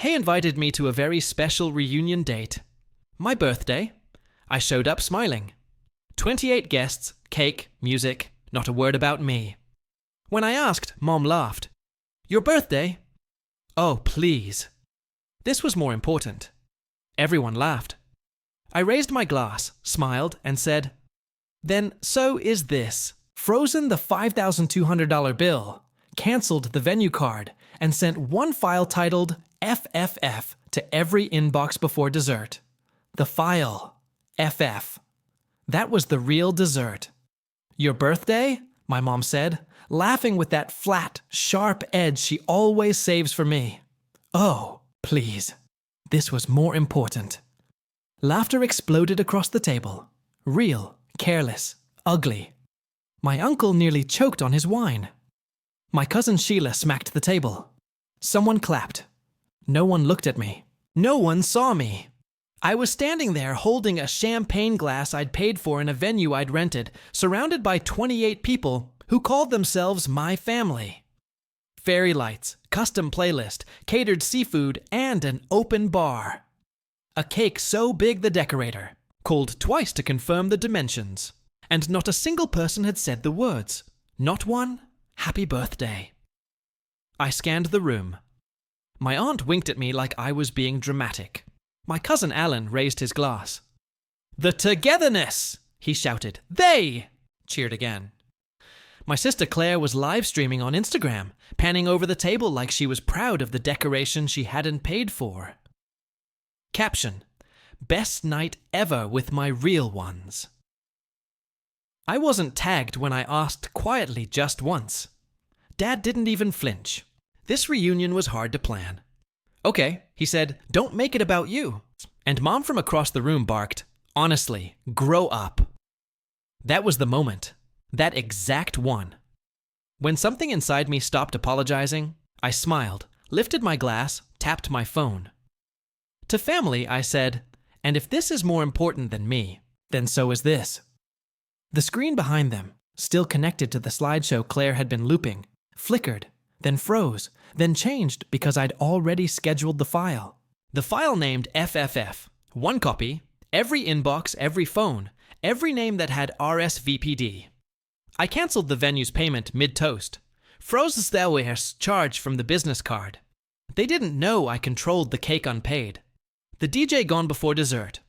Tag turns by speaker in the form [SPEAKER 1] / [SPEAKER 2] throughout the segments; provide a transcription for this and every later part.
[SPEAKER 1] He invited me to a very special reunion date. My birthday. I showed up smiling. 28 guests, cake, music, not a word about me. When I asked, Mom laughed. Your birthday? Oh, please. This was more important. Everyone laughed. I raised my glass, smiled, and said, then so is this. Frozen the $5,200 bill, canceled the venue card, and sent one file titled FFF to every inbox before dessert. The file, FF. That was the real dessert. Your birthday? My mom said, laughing with that flat, sharp edge she always saves for me. Oh, please. This was more important. Laughter exploded across the table. Real, careless, ugly. My uncle nearly choked on his wine. My cousin Sheila smacked the table. Someone clapped. No one looked at me. No one saw me. I was standing there holding a champagne glass I'd paid for in a venue I'd rented, surrounded by 28 people who called themselves my family. Fairy lights, custom playlist, catered seafood, and an open bar. A cake so big the decorator called twice to confirm the dimensions. And not a single person had said the words. Not one, happy birthday. I scanned the room. My aunt winked at me like I was being dramatic. My cousin Alan raised his glass. The togetherness, he shouted. They cheered again. My sister Claire was live streaming on Instagram, panning over the table like she was proud of the decoration she hadn't paid for. Caption: best night ever with my real ones. I wasn't tagged when I asked quietly just once. Dad didn't even flinch. This reunion was hard to plan. Okay, he said, don't make it about you. And Mom from across the room barked, honestly, grow up. That was the moment. That exact one. When something inside me stopped apologizing, I smiled, lifted my glass, tapped my phone. To family, I said, and if this is more important than me, then so is this. The screen behind them, still connected to the slideshow Claire had been looping, flickered, then froze, then changed because I'd already scheduled the file. The file named FFF, one copy, every inbox, every phone, every name that had RSVPD. I canceled the venue's payment mid-toast, froze the Stelware's charge from the business card. They didn't know I controlled the cake unpaid. The DJ gone before dessert.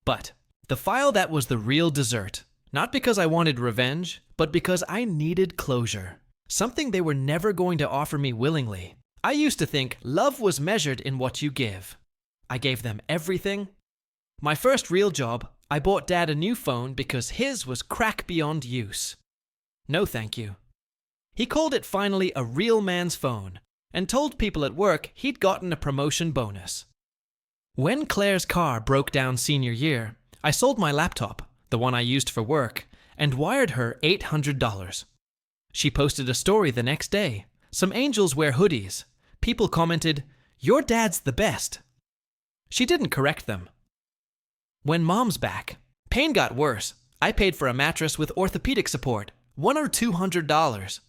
[SPEAKER 1] But the file that was the real dessert. Not because I wanted revenge, but because I needed closure. Something they were never going to offer me willingly. I used to think love was measured in what you give. I gave them everything. My first real job, I bought Dad a new phone because his was crack beyond use. No thank you. He called it finally a real man's phone and told people at work he'd gotten a promotion bonus. When Claire's car broke down senior year, I sold my laptop, the one I used for work, and wired her $800. She posted a story the next day. Some angels wear hoodies. People commented, your dad's the best. She didn't correct them. When Mom's back, pain got worse. I paid for a mattress with orthopedic support, $100 or $200.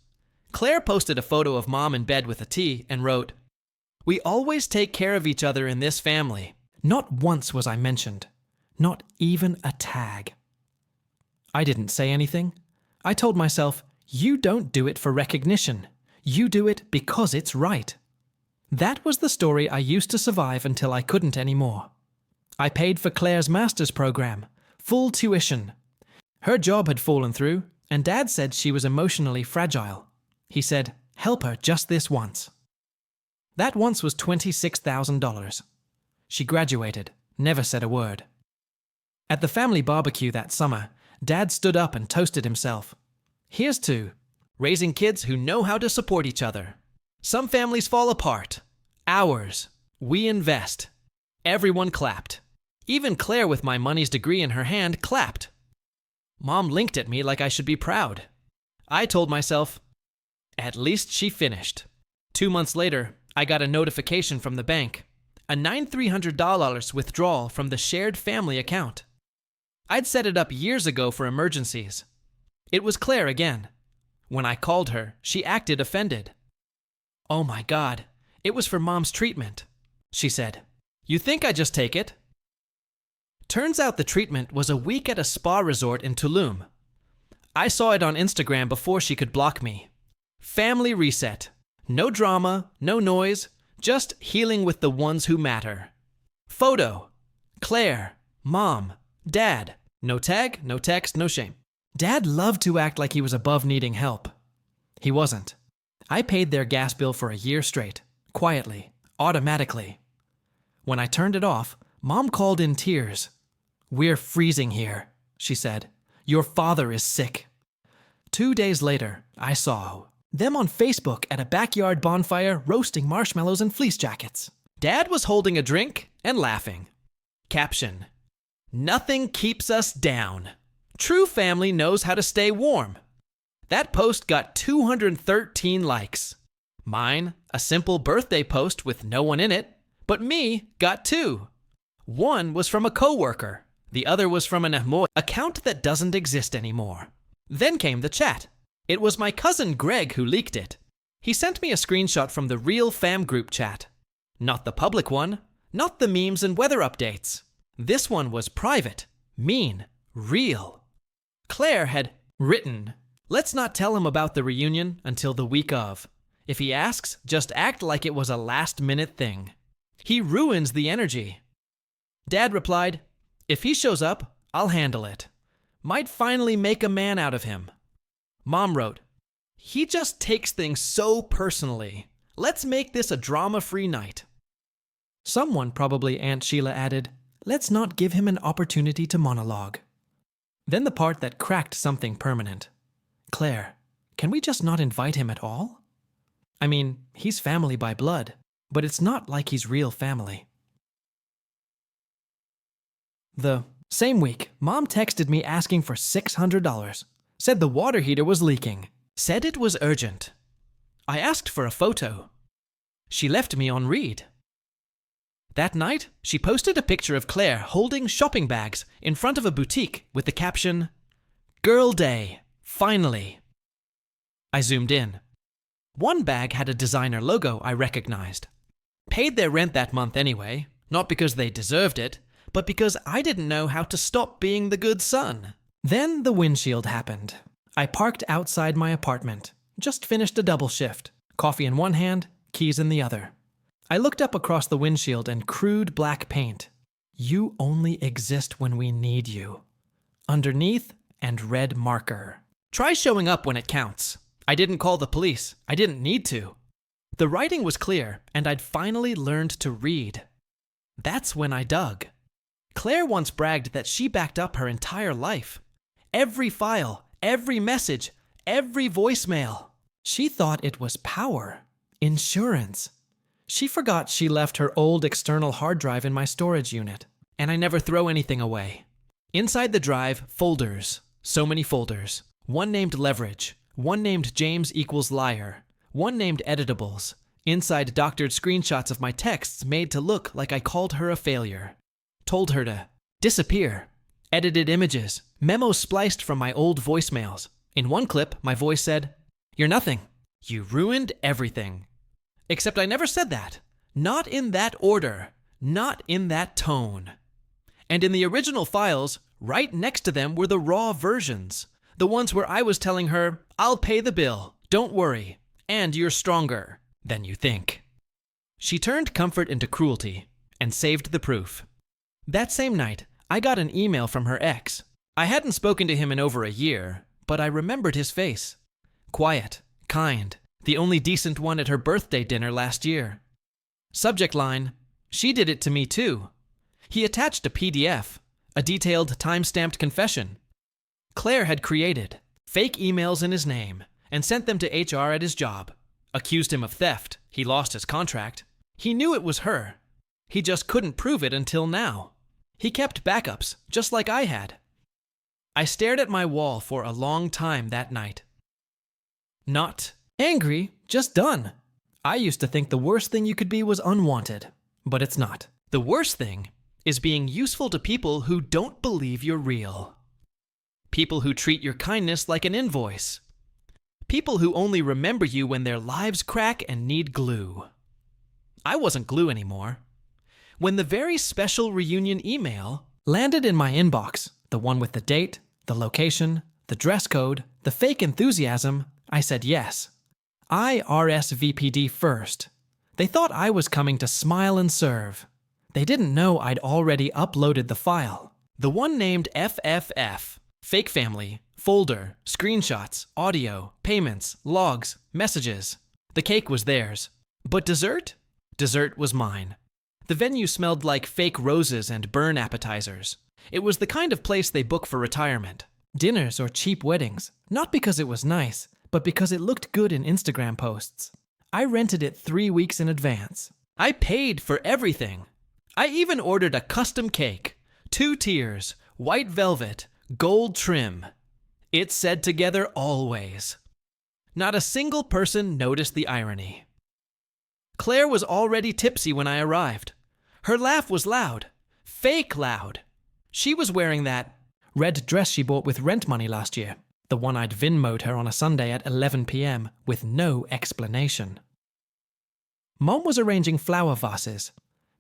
[SPEAKER 1] Claire posted a photo of Mom in bed with a tea and wrote, we always take care of each other in this family. Not once was I mentioned. Not even a tag. I didn't say anything. I told myself, you don't do it for recognition. You do it because it's right. That was the story I used to survive until I couldn't anymore. I paid for Claire's master's program, full tuition. Her job had fallen through, and Dad said she was emotionally fragile. He said, help her just this once. That once was $26,000. She graduated, never said a word. At the family barbecue that summer, Dad stood up and toasted himself. Here's to raising kids who know how to support each other. Some families fall apart. Ours. We invest. Everyone clapped. Even Claire with my money's degree in her hand clapped. Mom linked at me like I should be proud. I told myself, at least she finished. 2 months later, I got a notification from the bank. A $9,300 withdrawal from the shared family account. I'd set it up years ago for emergencies. It was Claire again. When I called her, she acted offended. Oh my God, it was for Mom's treatment. she said. You think I just take it? Turns out the treatment was a week at a spa resort in Tulum. I saw it on Instagram before she could block me. Family reset. No drama, no noise, just healing with the ones who matter. Photo. Claire. Mom. Dad. No tag, no text, no shame. Dad loved to act like he was above needing help. He wasn't. I paid their gas bill for a year straight, quietly, automatically. When I turned it off, Mom called in tears. We're freezing here, she said. Your father is sick. 2 days later, I saw them on Facebook at a backyard bonfire roasting marshmallows and fleece jackets. Dad was holding a drink and laughing. Caption: Nothing keeps us down. True family knows how to stay warm. That post got 213 likes. Mine, a simple birthday post with no one in it, but me, got 2. One was from a coworker. The other was from an account that doesn't exist anymore. Then came the chat. It was my cousin Greg who leaked it. He sent me a screenshot from the real fam group chat. Not the public one, not the memes and weather updates. This one was private, mean, real. Claire had written, let's not tell him about the reunion until the week of. If he asks, just act like it was a last-minute thing. He ruins the energy. Dad replied, if he shows up, I'll handle it. Might finally make a man out of him. Mom wrote, he just takes things so personally. Let's make this a drama-free night. Someone, probably Aunt Sheila, added, let's not give him an opportunity to monologue. Then the part that cracked something permanent. Claire, can we just not invite him at all? I mean, he's family by blood, but it's not like he's real family. The same week, Mom texted me asking for $600. Said the water heater was leaking. Said it was urgent. I asked for a photo. She left me on read. That night, she posted a picture of Claire holding shopping bags in front of a boutique with the caption, Girl Day, finally. I zoomed in. One bag had a designer logo I recognized. Paid their rent that month anyway, not because they deserved it, but because I didn't know how to stop being the good son. Then the windshield happened. I parked outside my apartment, just finished a double shift, coffee in one hand, keys in the other. I looked up across the windshield and crude black paint. You only exist when we need you. Underneath, and red marker. Try showing up when it counts. I didn't call the police. I didn't need to. The writing was clear, and I'd finally learned to read. That's when I dug. Claire once bragged that she backed up her entire life. Every file, every message, every voicemail. She thought it was power, insurance. She forgot she left her old external hard drive in my storage unit, and I never throw anything away. Inside the drive, folders. So many folders. One named Leverage, one named James equals Liar, one named Editables. Inside doctored screenshots of my texts made to look like I called her a failure. Told her to disappear. Edited images, memos spliced from my old voicemails. In one clip, my voice said, You're nothing. You ruined everything. Except I never said that. Not in that order. Not in that tone. And in the original files, right next to them were the raw versions. The ones where I was telling her, I'll pay the bill, don't worry, and you're stronger than you think. She turned comfort into cruelty and saved the proof. That same night, I got an email from her ex. I hadn't spoken to him in over a year, but I remembered his face. Quiet, kind, the only decent one at her birthday dinner last year. Subject line, she did it to me too. He attached a PDF, a detailed time-stamped confession. Claire had created fake emails in his name and sent them to HR at his job. Accused him of theft. He lost his contract. He knew it was her. He just couldn't prove it until now. He kept backups, just like I had. I stared at my wall for a long time that night. Not angry, just done. I used to think the worst thing you could be was unwanted, but it's not. The worst thing is being useful to people who don't believe you're real. People who treat your kindness like an invoice. People who only remember you when their lives crack and need glue. I wasn't glue anymore. when the very special reunion email landed in my inbox, the one with the date, the location, the dress code, the fake enthusiasm, I said yes. I RSVP'd first. They thought I was coming to smile and serve. They didn't know I'd already uploaded the file. The one named FFF, fake family, folder, screenshots, audio, payments, logs, messages. The cake was theirs. But dessert? Dessert was mine. The venue smelled like fake roses and burn appetizers. It was the kind of place they book for retirement. Dinners or cheap weddings. Not because it was nice, but because it looked good in Instagram posts. I rented it 3 weeks in advance. I paid for everything. I even ordered a custom cake. 2 tiers, white velvet, gold trim. It said together always. Not a single person noticed the irony. Claire was already tipsy when I arrived. Her laugh was loud. Fake loud. She was wearing that red dress she bought with rent money last year. The one I'd Venmo'd her on a Sunday at 11 p.m. with no explanation. Mom was arranging flower vases.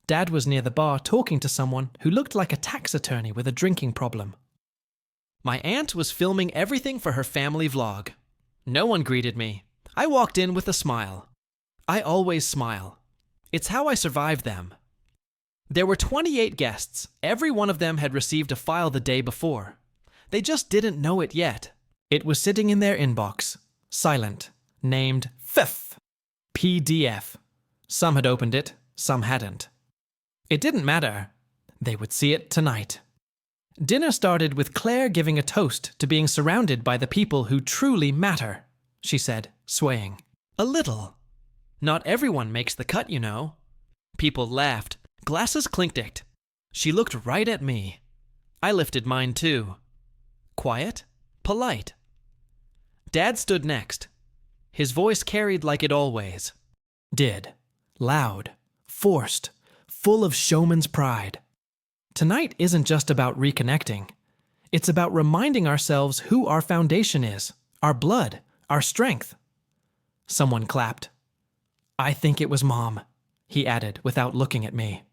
[SPEAKER 1] Dad was near the bar talking to someone who looked like a tax attorney with a drinking problem. My aunt was filming everything for her family vlog. No one greeted me. I walked in with a smile. I always smile. It's how I survive them. There were 28 guests. Every one of them had received a file the day before. They just didn't know it yet. It was sitting in their inbox, silent, named FIF, PDF. Some had opened it, some hadn't. It didn't matter. They would see it tonight. Dinner started with Claire giving a toast to being surrounded by the people who truly matter, she said, swaying. A little. Not everyone makes the cut, you know. People laughed. Glasses clinked. She looked right at me. I lifted mine too. Quiet, polite. Dad stood next. His voice carried like it always did. Loud, forced, full of showman's pride. Tonight isn't just about reconnecting. It's about reminding ourselves who our foundation is, our blood, our strength. Someone clapped. I think it was Mom, he added without looking at me.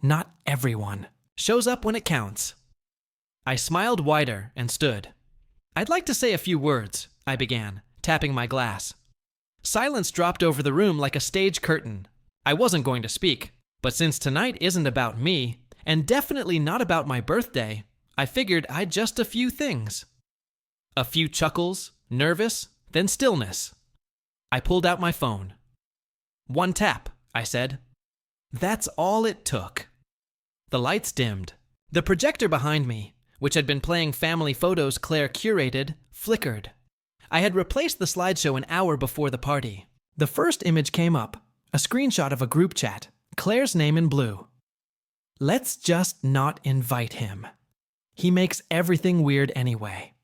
[SPEAKER 1] Not everyone shows up when it counts. I smiled wider and stood. I'd like to say a few words, I began, tapping my glass. Silence dropped over the room like a stage curtain. I wasn't going to speak, but since tonight isn't about me, and definitely not about my birthday, I figured I'd just a few things. A few chuckles, nervous, then stillness. I pulled out my phone. 1 tap, I said. That's all it took. The lights dimmed. The projector behind me, which had been playing family photos Claire curated, flickered. I had replaced the slideshow an hour before the party. The first image came up, a screenshot of a group chat, Claire's name in blue. Let's just not invite him. He makes everything weird anyway.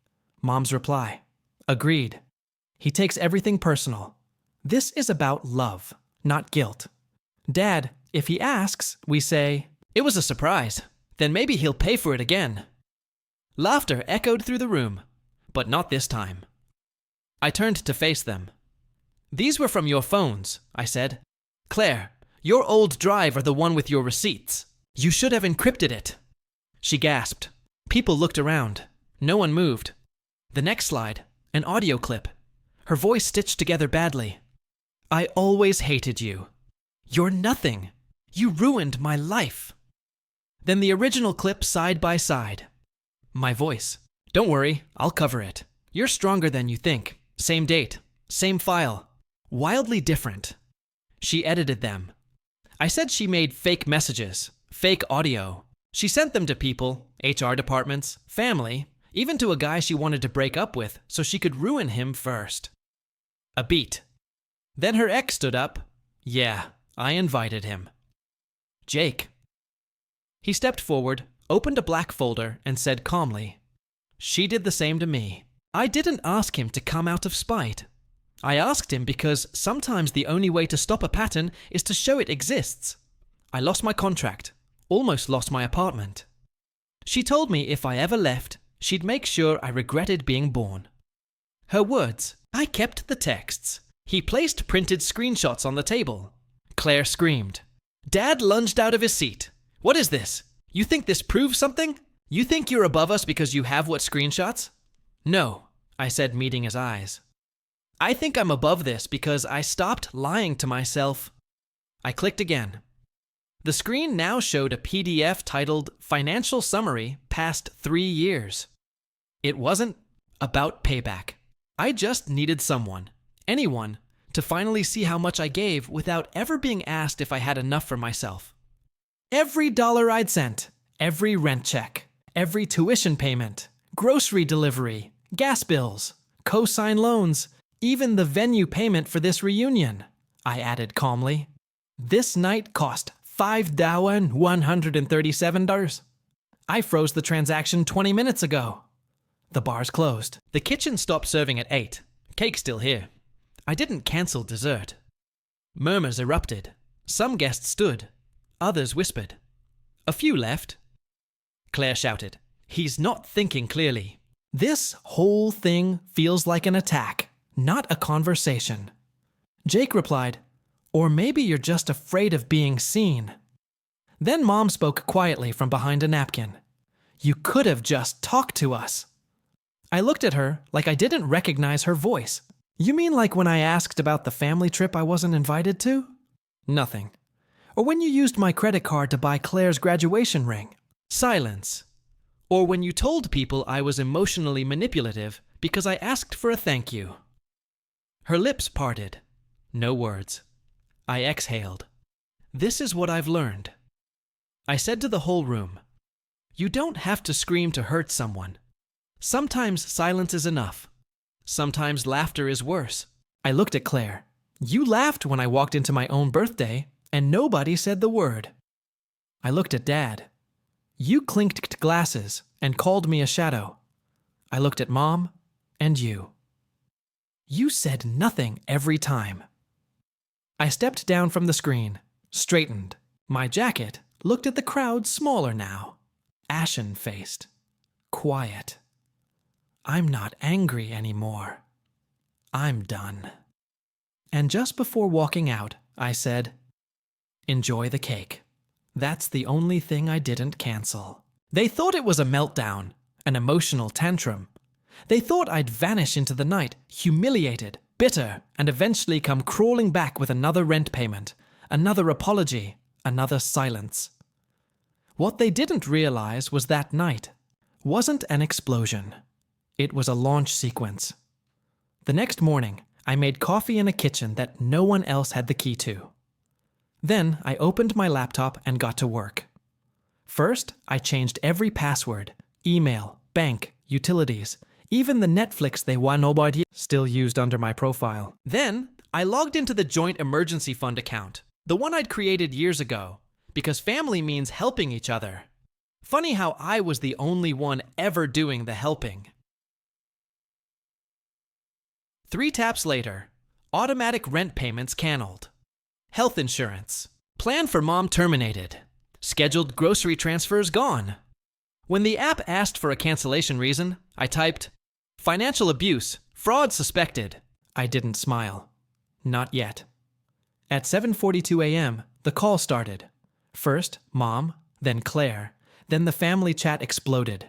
[SPEAKER 1] Mom's reply. Agreed. He takes everything personal. This is about love, not guilt. Dad, if he asks, we say, it was a surprise. Then maybe he'll pay for it again. Laughter echoed through the room, but not this time. I turned to face them. These were from your phones, I said. Claire, your old drive or the one with your receipts. You should have encrypted it. She gasped. People looked around. No one moved. The next slide, an audio clip. Her voice stitched together badly. I always hated you. You're nothing. You ruined my life. Then the original clip side by side. My voice. Don't worry, I'll cover it. You're stronger than you think. Same date, same file. Wildly different. She edited them. I said she made fake messages, fake audio. She sent them to people, HR departments, family, even to a guy she wanted to break up with so she could ruin him first. A beat. Then her ex stood up. Yeah, I invited him. Jake. He stepped forward, opened a black folder, and said calmly, she did the same to me. I didn't ask him to come out of spite. I asked him because sometimes the only way to stop a pattern is to show it exists. I lost my contract, almost lost my apartment. She told me if I ever left, she'd make sure I regretted being born. Her words, I kept the texts. He placed printed screenshots on the table. Claire screamed. Dad lunged out of his seat. What is this? You think this proves something? You think you're above us because you have what screenshots? No, I said, meeting his eyes. I think I'm above this because I stopped lying to myself. I clicked again. The screen now showed a PDF titled Financial Summary Past 3 Years. It wasn't about payback. I just needed someone, anyone, to finally see how much I gave without ever being asked if I had enough for myself. Every dollar I'd sent, every rent check, every tuition payment, grocery delivery, gas bills, co-sign loans, even the venue payment for this reunion, I added calmly. This night cost $5,137. I froze the transaction 20 minutes ago. The bar's closed. The kitchen stopped serving at 8. Cake's still here. I didn't cancel dessert. Murmurs erupted. Some guests stood. Others whispered. A few left. Claire shouted, "He's not thinking clearly. This whole thing feels like an attack, not a conversation." Jake replied, "Or maybe you're just afraid of being seen." Then Mom spoke quietly from behind a napkin. "You could have just talked to us." I looked at her like I didn't recognize her voice. "You mean like when I asked about the family trip I wasn't invited to?" Nothing. "Or when you used my credit card to buy Claire's graduation ring?" Silence. "Or when you told people I was emotionally manipulative because I asked for a thank you?" Her lips parted. No words. I exhaled. This is what I've learned. I said to the whole room, "You don't have to scream to hurt someone. Sometimes silence is enough. Sometimes laughter is worse." I looked at Claire. "You laughed when I walked into my own birthday, and nobody said the word." I looked at Dad. "You clinked glasses and called me a shadow." I looked at Mom and you. "You said nothing every time." I stepped down from the screen, straightened. My jacket looked at the crowd smaller now, ashen-faced, quiet. I'm not angry anymore. I'm done. And just before walking out, I said, "Enjoy the cake. That's the only thing I didn't cancel." They thought it was a meltdown, an emotional tantrum. They thought I'd vanish into the night, humiliated, bitter, and eventually come crawling back with another rent payment, another apology, another silence. What they didn't realize was that night wasn't an explosion. It was a launch sequence. The next morning, I made coffee in a kitchen that no one else had the key to. Then I opened my laptop and got to work. First, I changed every password, email, bank, utilities, even the Netflix they want nobody still used under my profile. Then, I logged into the joint emergency fund account, the one I'd created years ago, because family means helping each other. Funny how I was the only one ever doing the helping. 3 taps later, automatic rent payments canceled. Health insurance. Plan for Mom terminated. Scheduled grocery transfers gone. When the app asked for a cancellation reason, I typed, "Financial abuse, fraud suspected." I didn't smile. Not yet. At 7:42 a.m., the call started. First, Mom, then Claire, then the family chat exploded.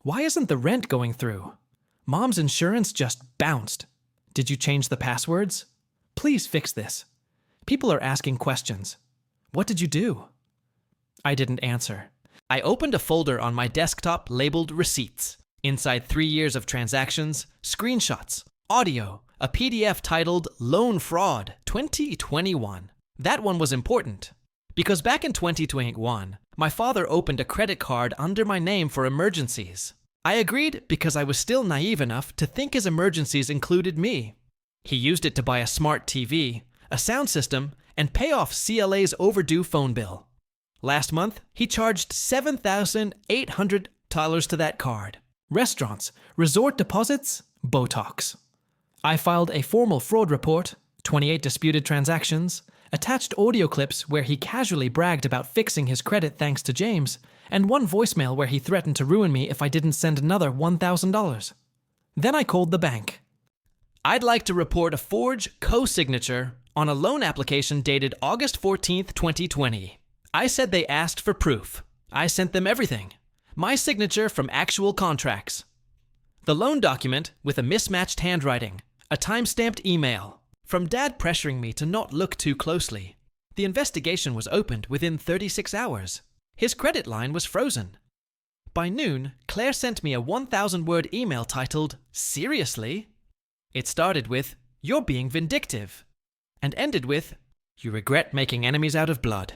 [SPEAKER 1] Why isn't the rent going through? Mom's insurance just bounced. Did you change the passwords? Please fix this. People are asking questions. What did you do? I didn't answer. I opened a folder on my desktop labeled Receipts. Inside 3 years of transactions, screenshots, audio, a PDF titled Loan Fraud 2021. That one was important. Because back in 2021, my father opened a credit card under my name for emergencies. I agreed because I was still naive enough to think his emergencies included me. He used it to buy a smart TV, a sound system, and pay off CLA's overdue phone bill. Last month, he charged $7,800 to that card. Restaurants, resort deposits, Botox. I filed a formal fraud report, 28 disputed transactions, attached audio clips where he casually bragged about fixing his credit thanks to James, and one voicemail where he threatened to ruin me if I didn't send another $1,000. Then I called the bank. I'd like to report a forged co-signature on a loan application dated August 14th, 2020. I said they asked for proof. I sent them everything. My signature from actual contracts. The loan document with a mismatched handwriting, a time-stamped email, from Dad pressuring me to not look too closely. The investigation was opened within 36 hours. His credit line was frozen. By noon, Claire sent me a 1,000-word email titled, "Seriously?" It started with, "You're being vindictive," and ended with, "You regret making enemies out of blood."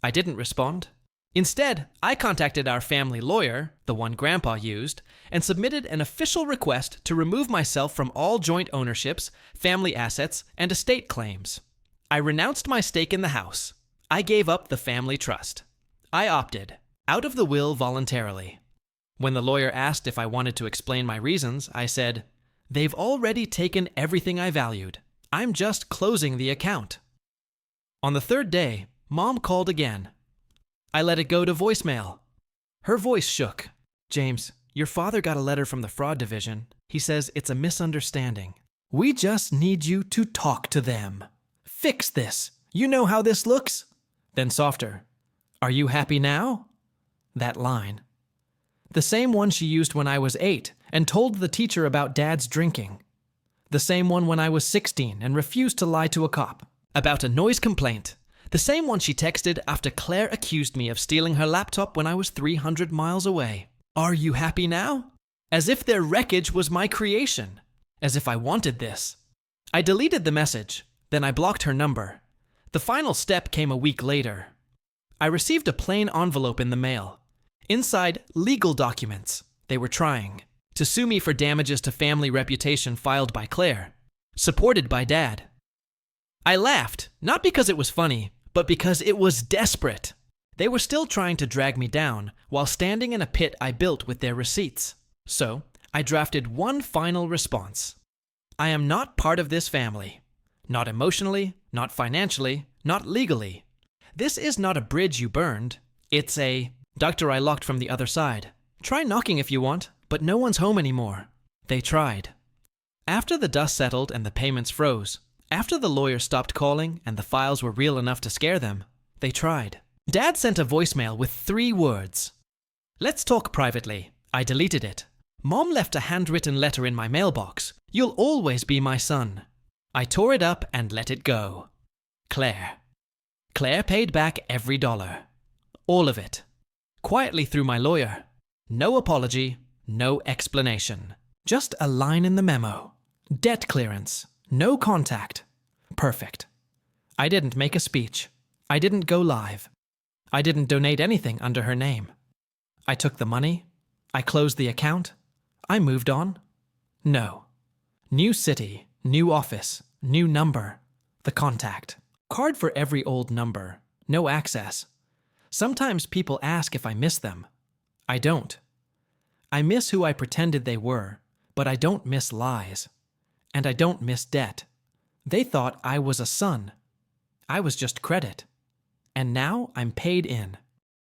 [SPEAKER 1] I didn't respond. Instead, I contacted our family lawyer, the one Grandpa used, and submitted an official request to remove myself from all joint ownerships, family assets, and estate claims. I renounced my stake in the house. I gave up the family trust. I opted out of the will voluntarily. When the lawyer asked if I wanted to explain my reasons, I said, "They've already taken everything I valued. I'm just closing the account." On the third day, Mom called again. I let it go to voicemail. Her voice shook. "James, your father got a letter from the fraud division. He says it's a misunderstanding. We just need you to talk to them. Fix this. You know how this looks?" Then softer. "Are you happy now?" That line. The same one she used when I was 8 and told the teacher about Dad's drinking. The same one when I was 16 and refused to lie to a cop about a noise complaint. The same one she texted after Claire accused me of stealing her laptop when I was 300 miles away. "Are you happy now?" As if their wreckage was my creation. As if I wanted this. I deleted the message. Then I blocked her number. The final step came a week later. I received a plain envelope in the mail. Inside, legal documents. They were trying to sue me for damages to family reputation filed by Claire, supported by Dad. I laughed, not because it was funny, but because it was desperate. They were still trying to drag me down while standing in a pit I built with their receipts. So, I drafted one final response. I am not part of this family. Not emotionally, not financially, not legally. This is not a bridge you burned. It's a doctor I locked from the other side. Try knocking if you want, but no one's home anymore. They tried. After the dust settled and the payments froze, after the lawyer stopped calling and the files were real enough to scare them, they tried. Dad sent a voicemail with 3 words. "Let's talk privately." I deleted it. Mom left a handwritten letter in my mailbox. "You'll always be my son." I tore it up and let it go. Claire. Claire paid back every dollar. All of it. Quietly through my lawyer. No apology, no explanation. Just a line in the memo. Debt clearance. No contact. Perfect. I didn't make a speech. I didn't go live. I didn't donate anything under her name. I took the money. I closed the account. I moved on. No. New city, new office, new number. The contact. Card for every old number. No access. Sometimes people ask if I miss them. I don't. I miss who I pretended they were, but I don't miss lies. And I don't miss debt. They thought I was a son. I was just credit. And now I'm paid in.